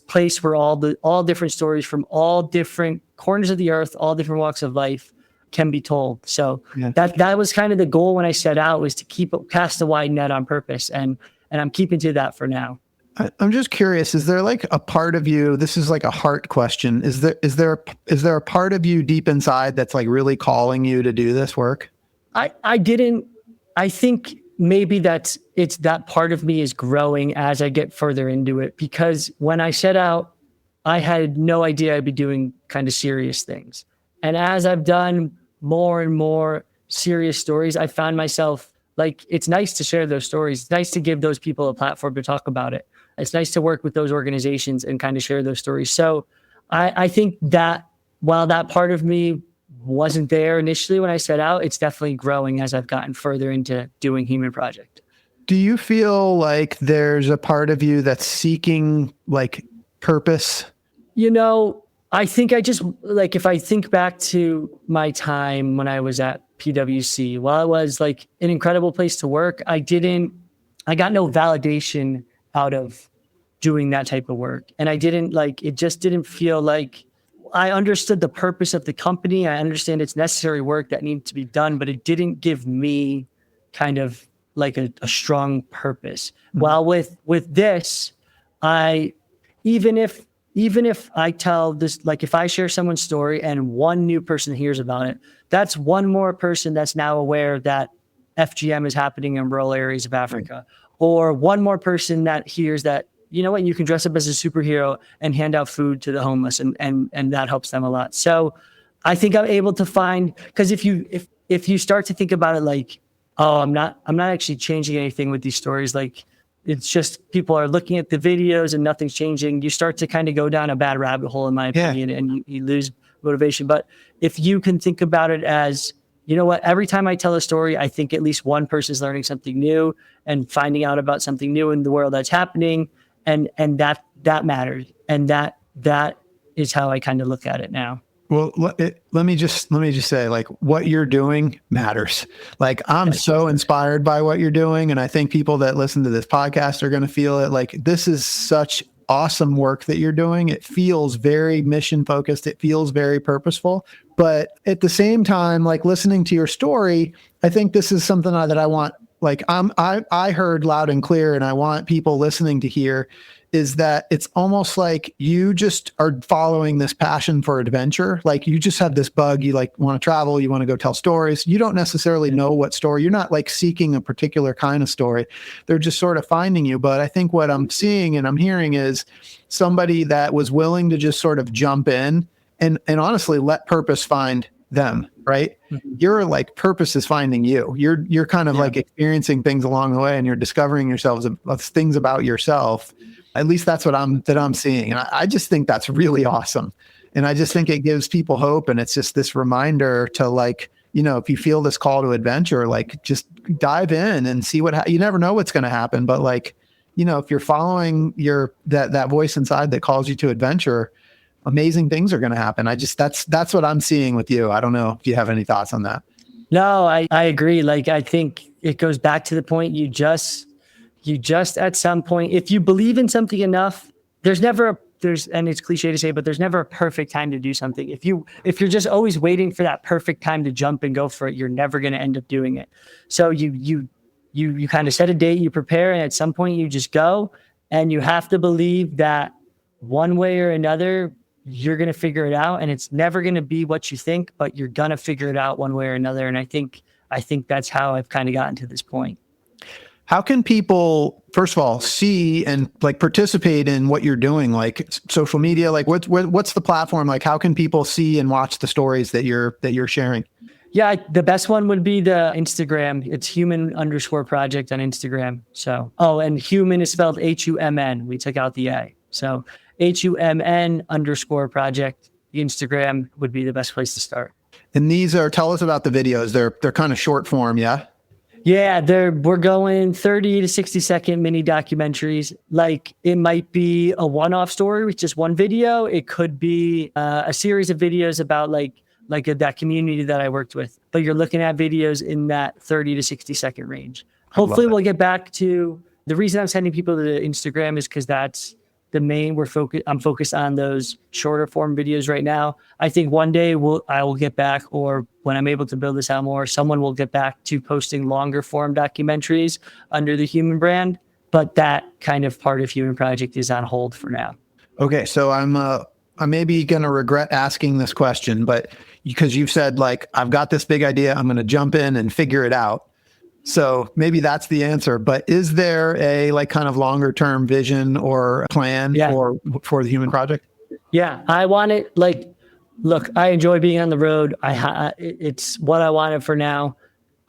place where all different stories from all different corners of the earth, all different walks of life can be told. So that was kind of the goal when I set out, was to cast a wide net on purpose. And I'm keeping to that for now. I'm just curious, is there like a part of you, this is like a heart question. Is there a part of you deep inside that's like really calling you to do this work? I think maybe it's that part of me is growing as I get further into it, because when I set out, I had no idea I'd be doing kind of serious things. And as I've done more and more serious stories, I found myself like, it's nice to share those stories. It's nice to give those people a platform to talk about it. It's nice to work with those organizations and kind of share those stories. So I think that while that part of me wasn't there initially when I set out, it's definitely growing as I've gotten further into doing HUMN Project. Do you feel like there's a part of you that's seeking like purpose? I think if I think back to my time when I was at PwC, while it was like an incredible place to work, I got no validation out of doing that type of work. And it just didn't feel like I understood the purpose of the company. I understand it's necessary work that needs to be done, but it didn't give me kind of like a strong purpose. Mm-hmm. While with this, even if I tell this, like if I share someone's story and one new person hears about it, that's one more person that's now aware that FGM is happening in rural areas of Africa. Or one more person that hears that, you know what, you can dress up as a superhero and hand out food to the homeless, and that helps them a lot. So I think I'm able to find, because if you start to think about it like, oh, I'm not actually changing anything with these stories, like it's just people are looking at the videos and nothing's changing, you start to kind of go down a bad rabbit hole, in my opinion, and you lose motivation. But if you can think about it as, you know what, every time I tell a story, I think at least one person is learning something new and finding out about something new in the world that's happening. And that matters. And that is how I kind of look at it now. Well, let me just say, like, what you're doing matters. Like, I'm so inspired by what you're doing. And I think people that listen to this podcast are going to feel it. Like, this is such awesome work that you're doing. It feels very mission focused. It feels very purposeful. But at the same time, like listening to your story, I think this is something that I want, like I heard loud and clear, and I want people listening to hear, is that it's almost like you just are following this passion for adventure. Like you just have this bug, you like want to travel, you want to go tell stories. You don't necessarily know what story. You're not like seeking a particular kind of story. They're just sort of finding you. But I think what I'm seeing and I'm hearing is somebody that was willing to just sort of jump in and honestly let purpose find them, right? Mm-hmm. You're like, purpose is finding you. You're kind of like experiencing things along the way, and you're discovering yourselves things about yourself. At least that's what I'm seeing. And I just think that's really awesome. And I just think it gives people hope. And it's just this reminder to, like, you know, if you feel this call to adventure, like just dive in and see you never know what's going to happen. But like, you know, if you're following that voice inside that calls you to adventure, amazing things are going to happen. That's what I'm seeing with you. I don't know if you have any thoughts on that. No, I agree. Like, I think it goes back to the point you just at some point, if you believe in something enough, and it's cliche to say, but there's never a perfect time to do something. If you're just always waiting for that perfect time to jump and go for it, you're never going to end up doing it. So you kind of set a date, you prepare, and at some point you just go, and you have to believe that one way or another, you're going to figure it out, and it's never going to be what you think, but you're going to figure it out one way or another. And I think that's how I've kind of gotten to this point. How can people, first of all, see and like participate in what you're doing, like social media? Like what's the platform? Like, how can people see and watch the stories that you're sharing? Yeah, the best one would be the Instagram. It's HUMN_project on Instagram. So, and HUMN is spelled HUMN. We took out the A. So HUMN_project. The Instagram would be the best place to start. And tell us about the videos. They're kind of short form, yeah? Yeah, we're going 30 to 60-second mini documentaries. Like it might be a one-off story with just one video. It could be a series of videos about that community that I worked with. But you're looking at videos in that 30 to 60-second range. Hopefully we'll get back to the reason I'm sending people to Instagram is because that's the main I'm focused on those shorter form videos right now. I think one day I will get back, or when I'm able to build this out more, someone will get back to posting longer form documentaries under the HUMN brand. But that kind of part of HUMN Project is on hold for now. Okay, so I'm maybe going to regret asking this question, but because you've said like, I've got this big idea, I'm going to jump in and figure it out. So maybe that's the answer, but is there a like kind of longer term vision or plan for the HUMN Project? Yeah, I want it look, I enjoy being on the road. It's what I wanted for now.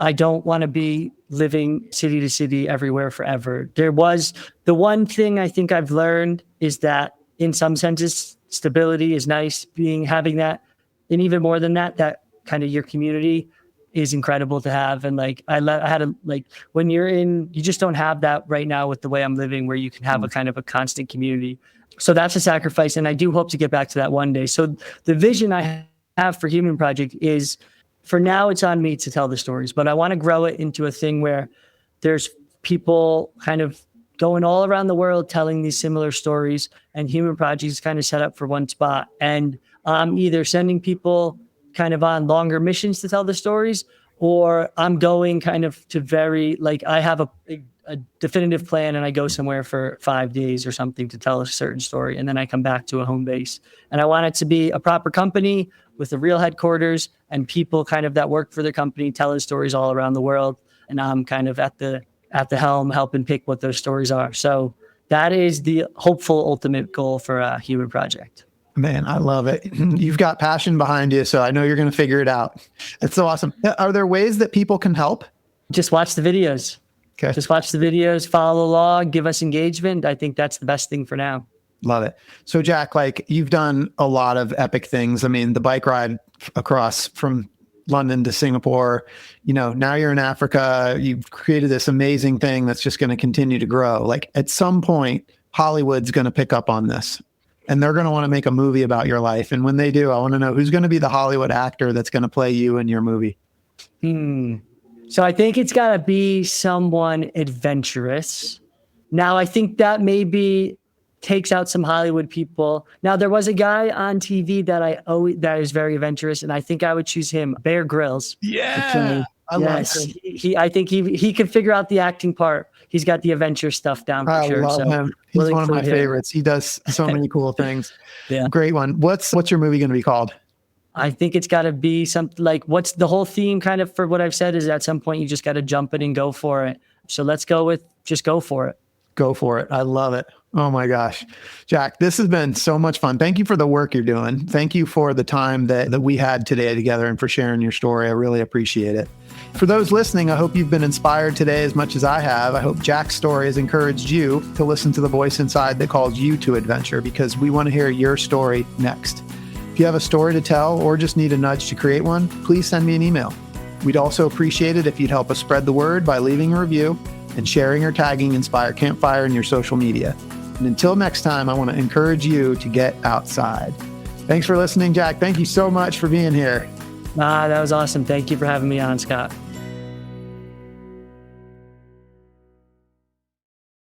I don't want to be living city to city everywhere forever. The one thing I think I've learned is that in some senses, stability is nice, having that. And even more than that, that kind of your community is incredible to have. And when you just don't have that right now with the way I'm living, where you can have a kind of a constant community. So that's a sacrifice. And I do hope to get back to that one day. So the vision I have for HUMN Project is, for now, it's on me to tell the stories, but I want to grow it into a thing where there's people kind of going all around the world telling these similar stories, and HUMN Project is kind of set up for one spot. And I'm either sending people kind of on longer missions to tell the stories, or I'm going kind of to I have a definitive plan and I go somewhere for 5 days or something to tell a certain story. And then I come back to a home base, and I want it to be a proper company with a real headquarters and people kind of that work for their company telling stories all around the world. And I'm kind of at the helm helping pick what those stories are. So that is the hopeful ultimate goal for a HUMN Project. Man, I love it. You've got passion behind you, so I know you're going to figure it out. It's so awesome. Are there ways that people can help? Just watch the videos. Okay. Just watch the videos, follow along, give us engagement. I think that's the best thing for now. Love it. So Jack, like you've done a lot of epic things. I mean, the bike ride across from London to Singapore, now you're in Africa, you've created this amazing thing that's just going to continue to grow. Like at some point, Hollywood's going to pick up on this. And they're going to want to make a movie about your life. And when they do, I want to know who's going to be the Hollywood actor that's going to play you in your movie. So I think it's got to be someone adventurous. Now, I think that maybe takes out some Hollywood people. Now, there was a guy on TV that is very adventurous, and I think I would choose him, Bear Grylls. Yeah, I love him. I think he could figure out the acting part. He's got the adventure stuff down for sure. I love him. He's one of my favorites. He does so many cool things. Yeah. Great one. What's your movie going to be called? I think it's got to be something like, what's the whole theme kind of for what I've said is at some point you just got to jump in and go for it. So let's go with just go for it. Go for it. I love it. Oh my gosh. Jack, this has been so much fun. Thank you for the work you're doing. Thank you for the time that we had today together and for sharing your story. I really appreciate it. For those listening, I hope you've been inspired today as much as I have. I hope Jack's story has encouraged you to listen to the voice inside that calls you to adventure, because we want to hear your story next. If you have a story to tell or just need a nudge to create one, please send me an email. We'd also appreciate it if you'd help us spread the word by leaving a review and sharing or tagging Inspire Campfire in your social media. And until next time, I want to encourage you to get outside. Thanks for listening, Jack. Thank you so much for being here. That was awesome. Thank you for having me on, Scott.